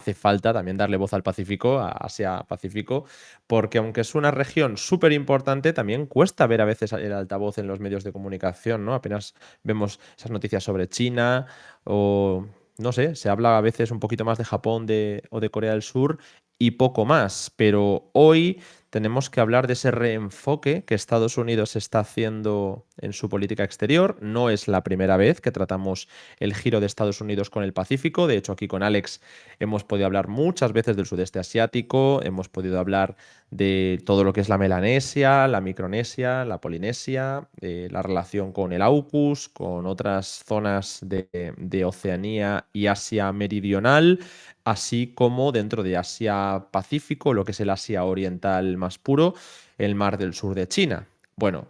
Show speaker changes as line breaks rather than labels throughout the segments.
hace falta también darle voz al Pacífico, a Asia-Pacífico, porque aunque es una región súper importante, también cuesta ver a veces el altavoz en los medios de comunicación, ¿no? Apenas vemos esas noticias sobre China o, no sé, se habla a veces un poquito más de Japón o de Corea del Sur y poco más, pero hoy tenemos que hablar de ese reenfoque que Estados Unidos está haciendo en su política exterior. No es la primera vez que tratamos el giro de Estados Unidos con el Pacífico. De hecho, aquí con Alex hemos podido hablar muchas veces del sudeste asiático, hemos podido hablar de todo lo que es la Melanesia, la Micronesia, la Polinesia, la relación con el AUKUS, con otras zonas de Oceanía y Asia Meridional, así como dentro de Asia-Pacífico, lo que es el Asia Oriental más puro, el Mar del Sur de China. Bueno,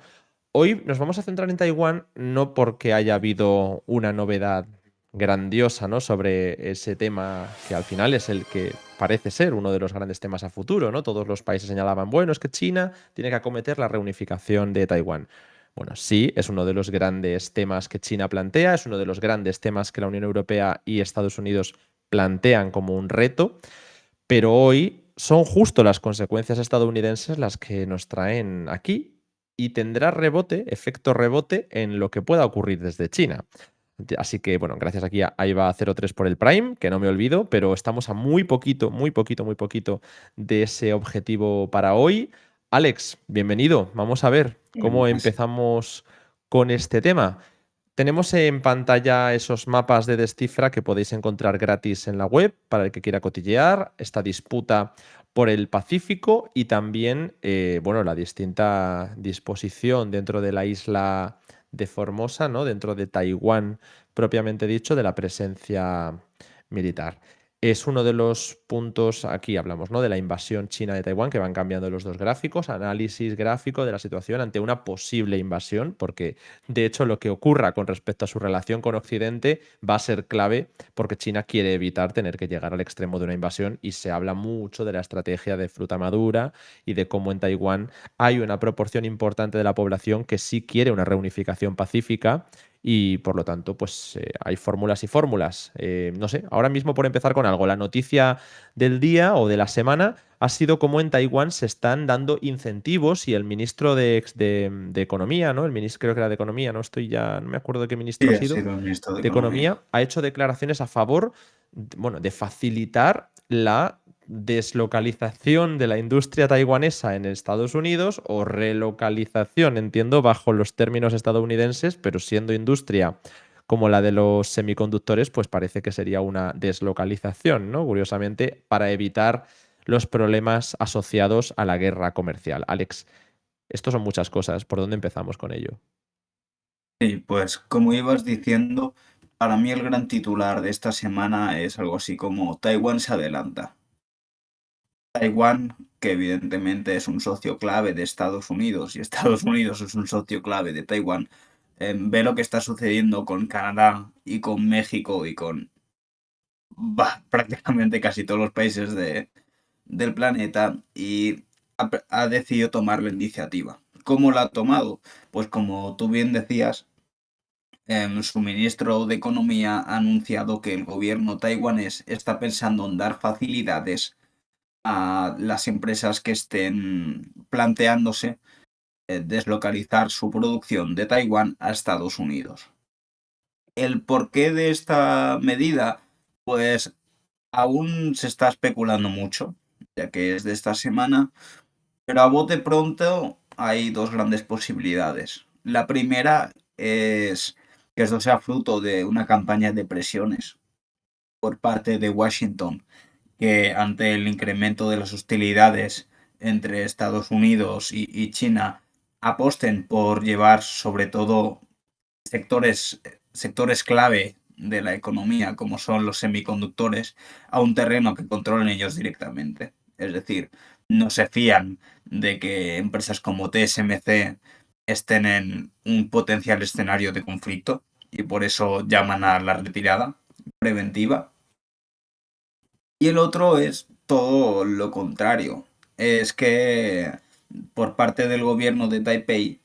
hoy nos vamos a centrar en Taiwán no porque haya habido una novedad grandiosa, ¿no? Sobre ese tema que al final es el que parece ser uno de los grandes temas a futuro, ¿no? Todos los países señalaban, bueno, es que China tiene que acometer la reunificación de Taiwán. Bueno, sí, es uno de los grandes temas que China plantea, es uno de los grandes temas que la Unión Europea y Estados Unidos plantean como un reto, pero hoy son justo las consecuencias estadounidenses las que nos traen aquí y tendrá rebote, efecto rebote, en lo que pueda ocurrir desde China. Así que, bueno, gracias aquí a IVA 03 por el Prime, que no me olvido, pero estamos a muy poquito, muy poquito, muy poquito de ese objetivo para hoy. Alex, bienvenido. Vamos a ver cómo
Así.
empezamos con este tema. Tenemos en pantalla esos mapas de Descifra que podéis encontrar gratis en la web para el que quiera cotillear esta disputa por el Pacífico y también, bueno, la distinta disposición dentro de la isla de Formosa, ¿no? Dentro de Taiwán, propiamente dicho, de la presencia militar. Es uno de los puntos, aquí hablamos, ¿no? De la invasión china de Taiwán, que van cambiando los dos gráficos, análisis gráfico de la situación ante una posible invasión, porque de hecho lo que ocurra con respecto a su relación con Occidente va a ser clave porque China quiere evitar tener que llegar al extremo de una invasión y se habla mucho de la estrategia de fruta madura y de cómo en Taiwán hay una proporción importante de la población que sí quiere una reunificación pacífica y por lo tanto, pues hay fórmulas y fórmulas. No sé, ahora mismo por empezar con algo, la noticia del día o de la semana ha sido cómo en Taiwán se están dando incentivos y el ministro de Economía, ¿no? El ministro creo que era de Economía, no estoy ya, no me acuerdo de qué ministro
Sí,
ha
ha
sido,
sido el ministro de
de
Economía.
Economía, ha hecho declaraciones a favor, bueno, de facilitar la deslocalización de la industria taiwanesa en Estados Unidos o relocalización, entiendo, bajo los términos estadounidenses, pero siendo industria como la de los semiconductores, pues parece que sería una deslocalización, ¿no? Curiosamente, para evitar los problemas asociados a la guerra comercial. Alex, esto son muchas cosas. ¿Por dónde empezamos con ello?
Sí, pues como ibas diciendo, para mí el gran titular de esta semana es algo así como Taiwán se adelanta. Taiwán, que evidentemente es un socio clave de Estados Unidos y Estados Unidos es un socio clave de Taiwán, ve lo que está sucediendo con Canadá y con México y con prácticamente casi todos los países del planeta y ha decidido tomar la iniciativa. ¿Cómo la ha tomado? Pues como tú bien decías, su ministro de Economía ha anunciado que el gobierno taiwanés está pensando en dar facilidades a las empresas que estén planteándose deslocalizar su producción de Taiwán a Estados Unidos. El porqué de esta medida, pues aún se está especulando mucho, ya que es de esta semana, pero a bote pronto hay dos grandes posibilidades. La primera es que esto sea fruto de una campaña de presiones por parte de Washington, que ante el incremento de las hostilidades entre Estados Unidos y China aposten por llevar sobre todo sectores, sectores clave de la economía, como son los semiconductores, a un terreno que controlen ellos directamente. Es decir, no se fían de que empresas como TSMC estén en un potencial escenario de conflicto y por eso llaman a la retirada preventiva. Y el otro es todo lo contrario. Es que por parte del gobierno de Taipei,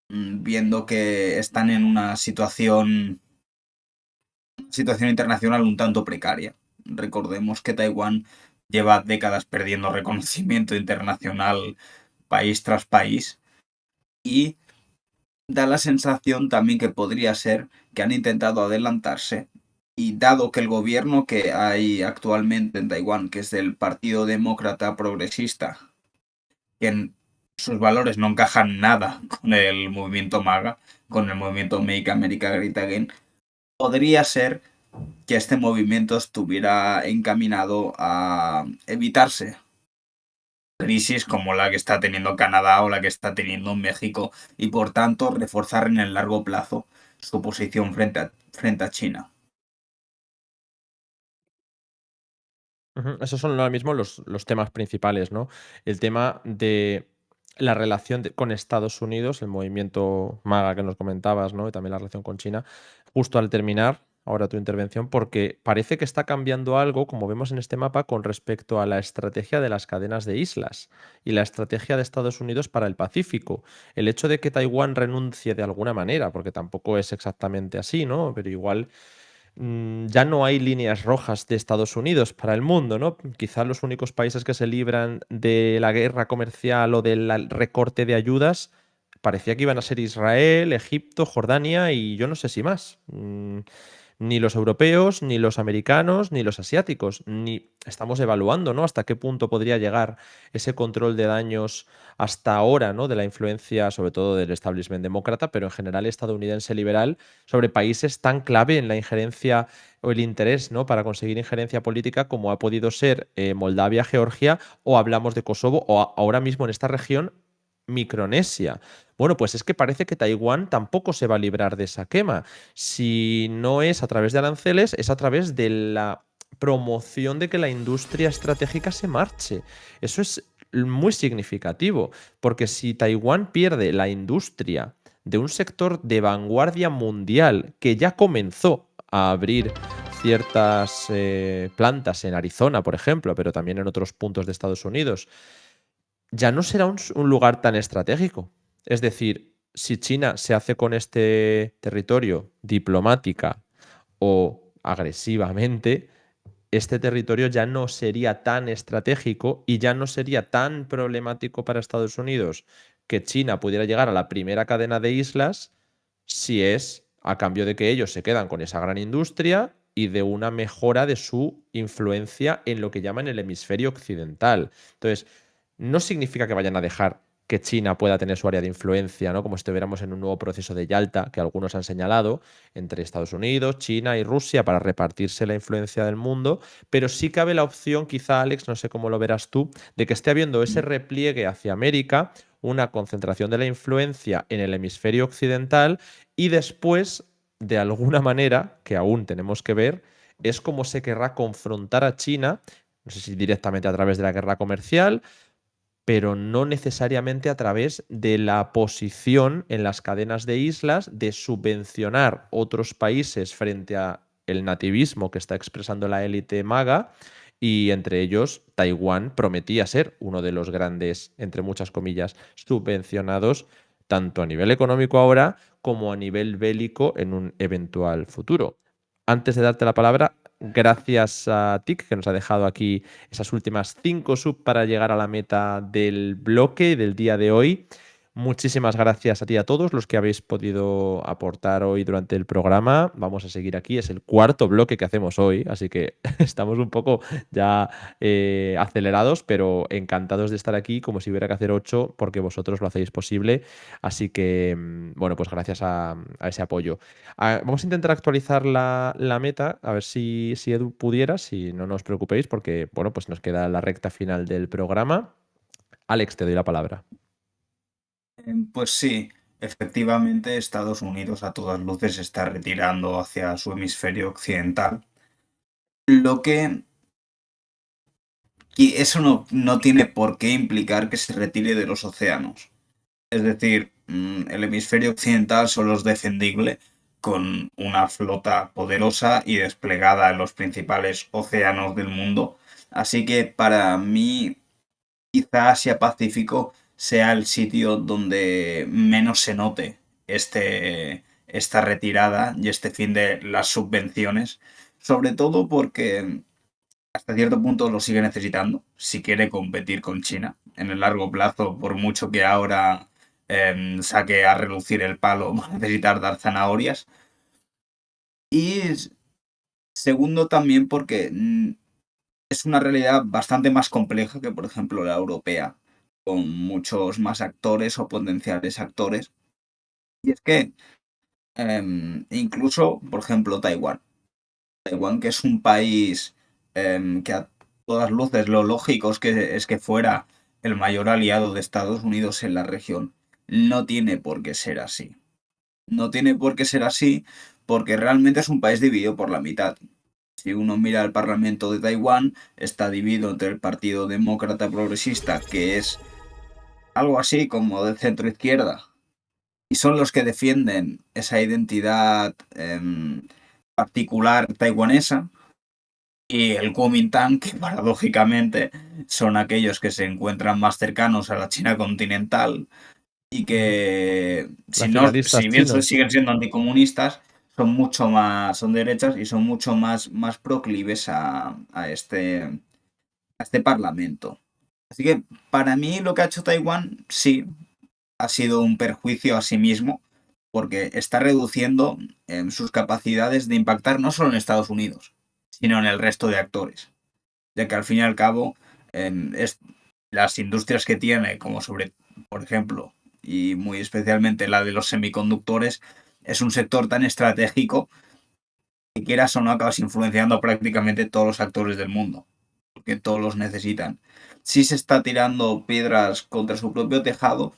viendo que están en una situación internacional un tanto precaria. Recordemos que Taiwán lleva décadas perdiendo reconocimiento internacional país tras país y da la sensación también que podría ser que han intentado adelantarse y dado que el gobierno que hay actualmente en Taiwán, que es del Partido Demócrata Progresista, que en sus valores no encajan nada con el movimiento MAGA, con el movimiento Make America Great Again, podría ser que este movimiento estuviera encaminado a evitarse crisis como la que está teniendo Canadá o la que está teniendo México y por tanto reforzar en el largo plazo su posición frente a China.
Ujú, esos son ahora mismo los temas principales, ¿no? El tema de la relación con Estados Unidos, el movimiento MAGA que nos comentabas, ¿no? Y también la relación con China, justo al terminar ahora tu intervención, porque parece que está cambiando algo, como vemos en este mapa, con respecto a la estrategia de las cadenas de islas y la estrategia de Estados Unidos para el Pacífico. El hecho de que Taiwán renuncie de alguna manera, porque tampoco es exactamente así, ¿no? Pero igual ya no hay líneas rojas de Estados Unidos para el mundo, ¿no? Quizá los únicos países que se libran de la guerra comercial o del recorte de ayudas parecía que iban a ser Israel, Egipto, Jordania y yo no sé si más. Ni los europeos, ni los americanos, ni los asiáticos, ni estamos evaluando, ¿no? Hasta qué punto podría llegar ese control de daños hasta ahora, ¿no? De la influencia, sobre todo del establishment demócrata, pero en general estadounidense liberal, sobre países tan clave en la injerencia o el interés, ¿no? Para conseguir injerencia política como ha podido ser Moldavia, Georgia, o hablamos de Kosovo, o ahora mismo en esta región, Micronesia. Bueno, pues es que parece que Taiwán tampoco se va a librar de esa quema. Si no es a través de aranceles, es a través de la promoción de que la industria estratégica se marche. Eso es muy significativo, porque si Taiwán pierde la industria de un sector de vanguardia mundial que ya comenzó a abrir ciertas plantas en Arizona, por ejemplo, pero también en otros puntos de Estados Unidos, ya no será un lugar tan estratégico. Es decir, si China se hace con este territorio diplomática o agresivamente, este territorio ya no sería tan estratégico y ya no sería tan problemático para Estados Unidos que China pudiera llegar a la primera cadena de islas si es a cambio de que ellos se quedan con esa gran industria y de una mejora de su influencia en lo que llaman el hemisferio occidental. Entonces, no significa que vayan a dejar que China pueda tener su área de influencia, ¿no? Como si estuviéramos en un nuevo proceso de Yalta, que algunos han señalado, entre Estados Unidos, China y Rusia para repartirse la influencia del mundo, pero sí cabe la opción, quizá, Alex, no sé cómo lo verás tú, de que esté habiendo ese repliegue hacia América, una concentración de la influencia en el hemisferio occidental y después, de alguna manera, que aún tenemos que ver, es cómo se querrá confrontar a China, no sé si directamente a través de la guerra comercial, pero no necesariamente a través de la posición en las cadenas de islas de subvencionar otros países frente a el nativismo que está expresando la élite maga y entre ellos Taiwán prometía ser uno de los grandes, entre muchas comillas, subvencionados tanto a nivel económico ahora como a nivel bélico en un eventual futuro. Antes de darte la palabra, gracias a TIC que nos ha dejado aquí esas últimas 5 sub para llegar a la meta del bloque del día de hoy. Muchísimas gracias a ti y a todos los que habéis podido aportar hoy durante el programa. Vamos a seguir aquí, es el cuarto bloque que hacemos hoy, así que estamos un poco ya acelerados, pero encantados de estar aquí, como si hubiera que hacer 8, porque vosotros lo hacéis posible. Así que, bueno, pues gracias a ese apoyo. Vamos a intentar actualizar la meta, a ver si Edu pudiera, si no nos preocupéis, porque bueno, pues nos queda la recta final del programa. Alex, te doy la palabra.
Pues sí, efectivamente Estados Unidos a todas luces se está retirando hacia su hemisferio occidental, lo que y eso no tiene por qué implicar que se retire de los océanos. Es decir, el hemisferio occidental solo es defendible con una flota poderosa y desplegada en los principales océanos del mundo. Así que para mí, quizá Asia-Pacífico sea el sitio donde menos se note esta retirada y este fin de las subvenciones. Sobre todo porque hasta cierto punto lo sigue necesitando si quiere competir con China en el largo plazo, por mucho que ahora saque a relucir el palo, va a necesitar dar zanahorias. Y segundo también porque es una realidad bastante más compleja que, por ejemplo, la europea, con muchos más actores o potenciales actores. Y es que incluso, por ejemplo, Taiwán. Taiwán, que es un país que a todas luces lo lógico es que fuera el mayor aliado de Estados Unidos en la región, no tiene por qué ser así. No tiene por qué ser así porque realmente es un país dividido por la mitad. Si uno mira el Parlamento de Taiwán, está dividido entre el Partido Demócrata Progresista, que es algo así como de centro izquierda, y son los que defienden esa identidad particular taiwanesa, y el Kuomintang, que paradójicamente son aquellos que se encuentran más cercanos a la China continental y
Ujú.
que, si, no,
Nacionalistas
si bien
chinos.
siguen siendo anticomunistas, son mucho más, son derechas y son mucho más proclives a este parlamento. Así que para mí lo que ha hecho Taiwán sí ha sido un perjuicio a sí mismo, porque está reduciendo sus capacidades de impactar no solo en Estados Unidos, sino en el resto de actores, ya que al fin y al cabo es, las industrias que tiene, como por ejemplo, y muy especialmente la de los semiconductores, es un sector tan estratégico que quieras o no acabas influenciando prácticamente todos los actores del mundo, porque todos los necesitan. Sí se está tirando piedras contra su propio tejado,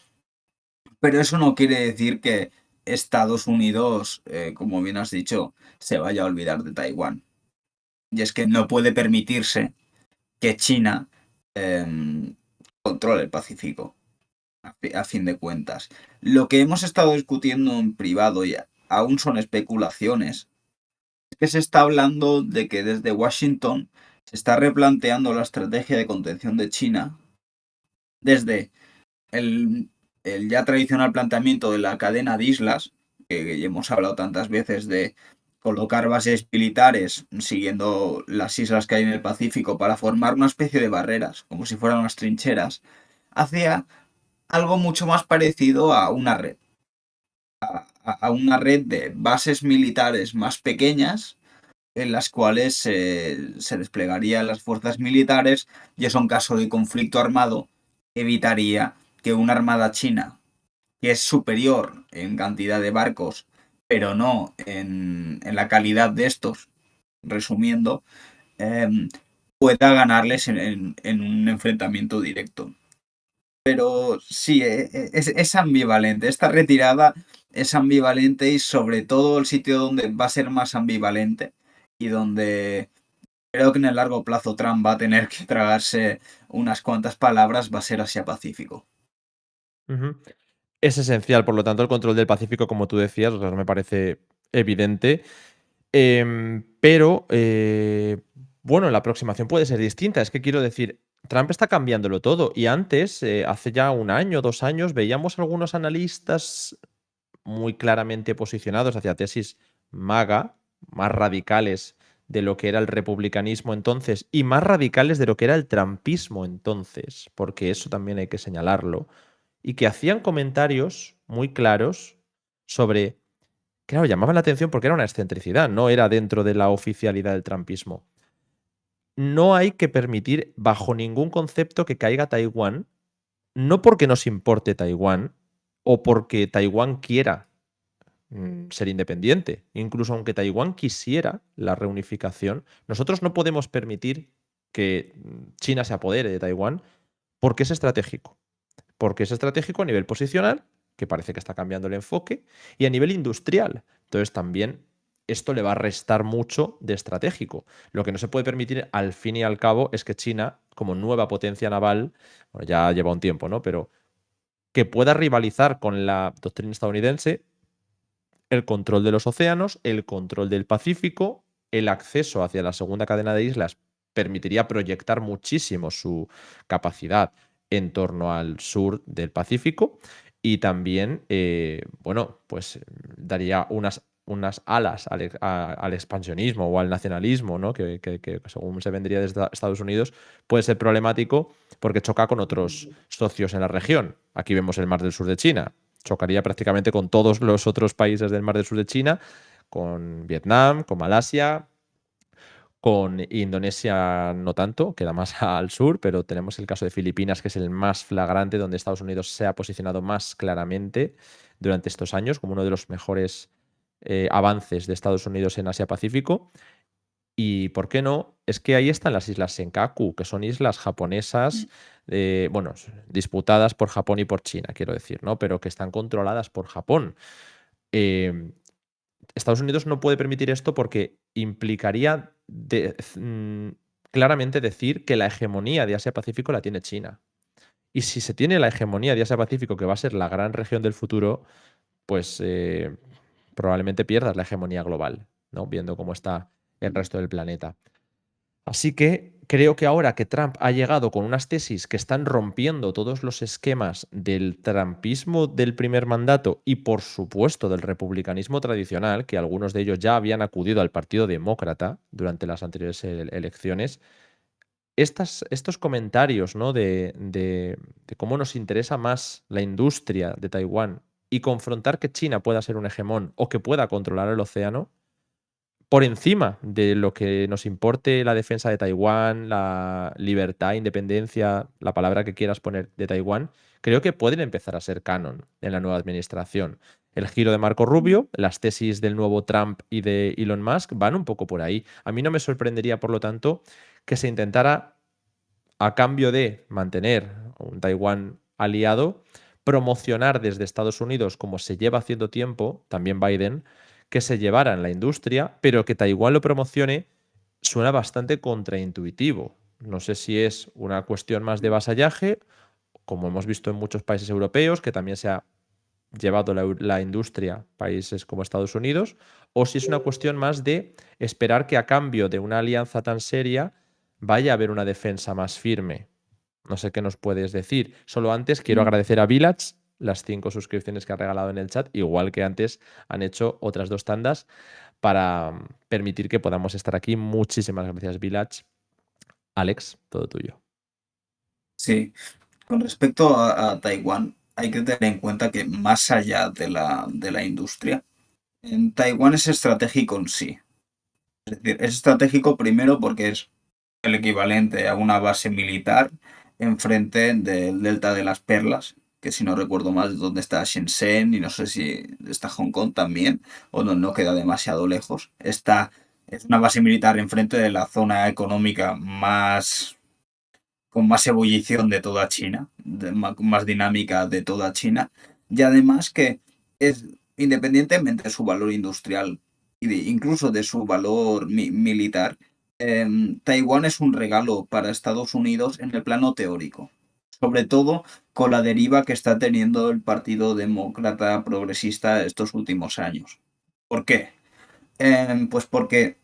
pero eso no quiere decir que Estados Unidos, como bien has dicho, se vaya a olvidar de Taiwán. Y es que no puede permitirse que China controle el Pacífico, a fin de cuentas. Lo que hemos estado discutiendo en privado y aún son especulaciones, es que se está hablando de que desde Washington se está replanteando la estrategia de contención de China desde el, el ya tradicional planteamiento de la cadena de islas, que ya hemos hablado tantas veces de colocar bases militares siguiendo las islas que hay en el Pacífico para formar una especie de barreras, como si fueran unas trincheras, hacia algo mucho más parecido a una red, a una red de bases militares más pequeñas en las cuales se desplegarían las fuerzas militares y eso en caso de conflicto armado evitaría que una armada china, que es superior en cantidad de barcos, pero no en la calidad de estos, resumiendo, em, pueda ganarles en un enfrentamiento directo. Pero sí, es ambivalente. Esta retirada es ambivalente y sobre todo el sitio donde va a ser más ambivalente y donde creo que en el largo plazo Trump va a tener que tragarse unas cuantas palabras, va a ser Asia-Pacífico.
Ujú. Es esencial, por lo tanto, el control del Pacífico, como tú decías, o sea, me parece evidente. Pero, bueno, la aproximación puede ser distinta. Es que quiero decir, Trump está cambiándolo todo. Y antes, hace ya un año, 2 años, veíamos algunos analistas muy claramente posicionados hacia tesis MAGA, más radicales de lo que era el republicanismo entonces y más radicales de lo que era el trumpismo entonces, porque eso también hay que señalarlo, y que hacían comentarios muy claros sobre, claro, llamaban la atención porque era una excentricidad, no era dentro de la oficialidad del trumpismo. No hay que permitir bajo ningún concepto que caiga Taiwán, no porque nos importe Taiwán o porque Taiwán quiera ser independiente. Incluso aunque Taiwán quisiera la reunificación, nosotros no podemos permitir que China se apodere de Taiwán porque es estratégico. Porque es estratégico a nivel posicional, que parece que está cambiando el enfoque, y a nivel industrial. Entonces también esto le va a restar mucho de estratégico. Lo que no se puede permitir al fin y al cabo es que China, como nueva potencia naval, bueno, ya lleva un tiempo, ¿no? Pero que pueda rivalizar con la doctrina estadounidense el control de los océanos, el control del Pacífico, el acceso hacia la segunda cadena de islas permitiría proyectar muchísimo su capacidad en torno al sur del Pacífico y también, bueno, pues daría unas unas alas al expansionismo o al nacionalismo, ¿no? Que según se vendría desde Estados Unidos, puede ser problemático porque choca con otros socios en la región. Aquí vemos el Mar del Sur de China. Chocaría prácticamente con todos los otros países del Mar del Sur de China, con Vietnam, con Malasia, con Indonesia no tanto, queda más al sur, pero tenemos el caso de Filipinas, que es el más flagrante, donde Estados Unidos se ha posicionado más claramente durante estos años como uno de los mejores avances de Estados Unidos en Asia-Pacífico. Y ¿por qué no? Es que ahí están las islas Senkaku, que son islas japonesas, bueno, disputadas por Japón y por China, quiero decir, ¿no? Pero que están controladas por Japón. Eh, Estados Unidos no puede permitir esto porque implicaría claramente decir que la hegemonía de Asia-Pacífico la tiene China. Y si se tiene la hegemonía de Asia-Pacífico, que va a ser la gran región del futuro, pues probablemente pierdas la hegemonía global, ¿no? Viendo cómo está el resto del planeta. Así que creo que ahora que Trump ha llegado con unas tesis que están rompiendo todos los esquemas del trumpismo del primer mandato y, por supuesto, del republicanismo tradicional, que algunos de ellos ya habían acudido al Partido Demócrata durante las anteriores elecciones, estos comentarios, ¿no? De cómo nos interesa más la industria de Taiwán y confrontar que China pueda ser un hegemón o que pueda controlar el océano, por encima de lo que nos importe la defensa de Taiwán, la libertad, independencia, la palabra que quieras poner de Taiwán, creo que pueden empezar a ser canon en la nueva administración. El giro de Marco Rubio, las tesis del nuevo Trump y de Elon Musk van un poco por ahí. A mí no me sorprendería, por lo tanto, que se intentara, a cambio de mantener un Taiwán aliado, promocionar desde Estados Unidos, como se lleva haciendo tiempo, también Biden, que se llevara en la industria, pero que Taiwán lo promocione, suena bastante contraintuitivo. No sé si es una cuestión más de vasallaje, como hemos visto en muchos países europeos, que también se ha llevado la industria a países como Estados Unidos, o si es una cuestión más de esperar que a cambio de una alianza tan seria vaya a haber una defensa más firme. No sé qué nos puedes decir. Solo antes quiero agradecer a Village las 5 suscripciones que ha regalado en el chat, igual que antes han hecho otras 2 tandas para permitir que podamos estar aquí. Muchísimas gracias, Village. Alex, todo tuyo.
Sí, con respecto a Taiwán, hay que tener en cuenta que más allá de la industria, en Taiwán es estratégico en sí. Es decir, es estratégico primero porque es el equivalente a una base militar enfrente del Delta de las Perlas, que si no recuerdo mal es donde está Shenzhen y no sé si está Hong Kong también, o no queda demasiado lejos. Es una base militar enfrente de la zona económica con más ebullición de toda China, con más dinámica de toda China, y además que es, independientemente de su valor industrial y incluso de su valor militar, Taiwán es un regalo para Estados Unidos en el plano teórico, sobre todo con la deriva que está teniendo el Partido Demócrata Progresista estos últimos años. ¿Por qué? Pues porque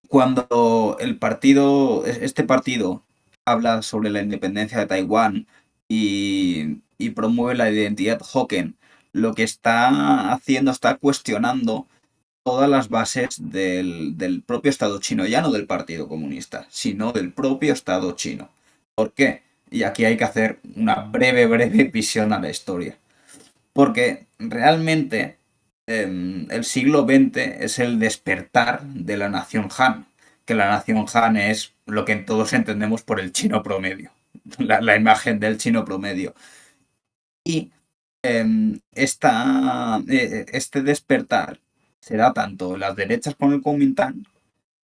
cuando este partido habla sobre la independencia de Taiwán y promueve la identidad Hokkien, lo que está haciendo, está cuestionando todas las bases del propio Estado chino, ya no del Partido Comunista, sino del propio Estado chino. ¿Por qué? Y aquí hay que hacer una breve visión a la historia. Porque realmente el siglo XX es el despertar de la nación Han, que la nación Han es lo que todos entendemos por el chino promedio, la imagen del chino promedio. Y este despertar se da tanto en las derechas con el Kuomintang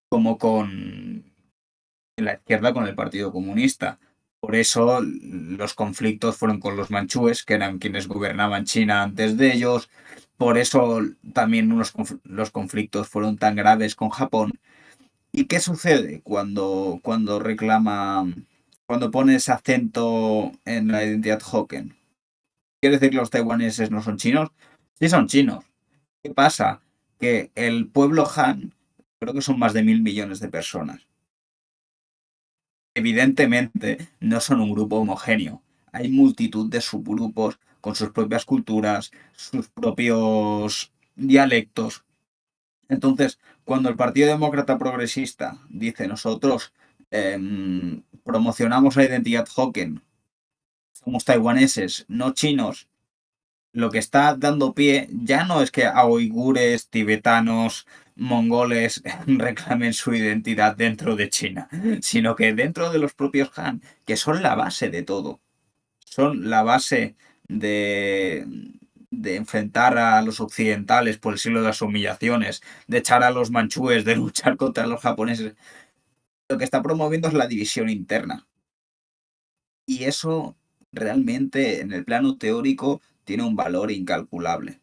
como con la izquierda con el Partido Comunista. Por eso los conflictos fueron con los manchúes, que eran quienes gobernaban China antes de ellos. Por eso también los conflictos fueron tan graves con Japón. ¿Y qué sucede cuando pones acento en la identidad Hokkien? ¿Quiere decir que los taiwaneses no son chinos? Sí son chinos. ¿Qué pasa? Que el pueblo Han, creo que son más de 1.000 millones de personas. Evidentemente no son un grupo homogéneo. Hay multitud de subgrupos con sus propias culturas, sus propios dialectos. Entonces, cuando el Partido Demócrata Progresista dice nosotros promocionamos la identidad Hokken, somos taiwaneses, no chinos, lo que está dando pie ya no es que a uigures, tibetanos, mongoles reclamen su identidad dentro de China, sino que dentro de los propios Han, que son la base de todo, son la base de, de enfrentar a los occidentales por el siglo de las humillaciones, de echar a los manchúes, de luchar contra los japoneses. Lo que está promoviendo es la división interna. Y eso realmente en el plano teórico tiene un valor incalculable.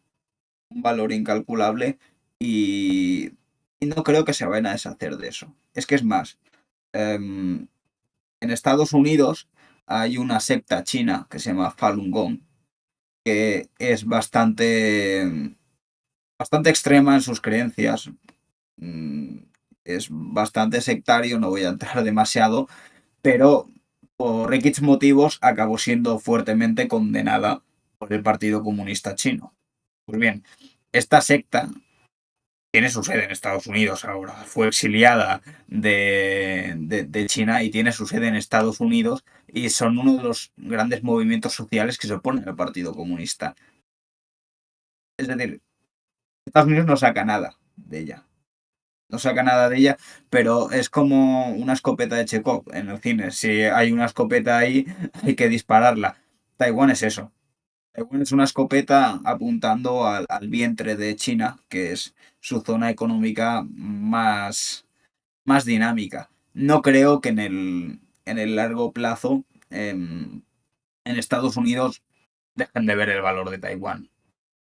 Un valor incalculable y, y no creo que se vayan a deshacer de eso. Es que es más, en Estados Unidos hay una secta china que se llama Falun Gong, que es bastante extrema en sus creencias. mm, Es bastante sectario, no voy a entrar demasiado, pero por X motivos acabó siendo fuertemente condenada por el Partido Comunista Chino. Pues bien, esta secta tiene su sede en Estados Unidos ahora. Fue exiliada de China y tiene su sede en Estados Unidos y son uno de los grandes movimientos sociales que se oponen al Partido Comunista. Es decir, Estados Unidos no saca nada de ella. No saca nada de ella, pero es como una escopeta de Chekhov en el cine. Si hay una escopeta ahí, hay que dispararla. Taiwán es eso. Taiwán es una escopeta apuntando al vientre de China, que es su zona económica más dinámica. No creo que en el largo plazo en Estados Unidos dejen de ver el valor de Taiwán.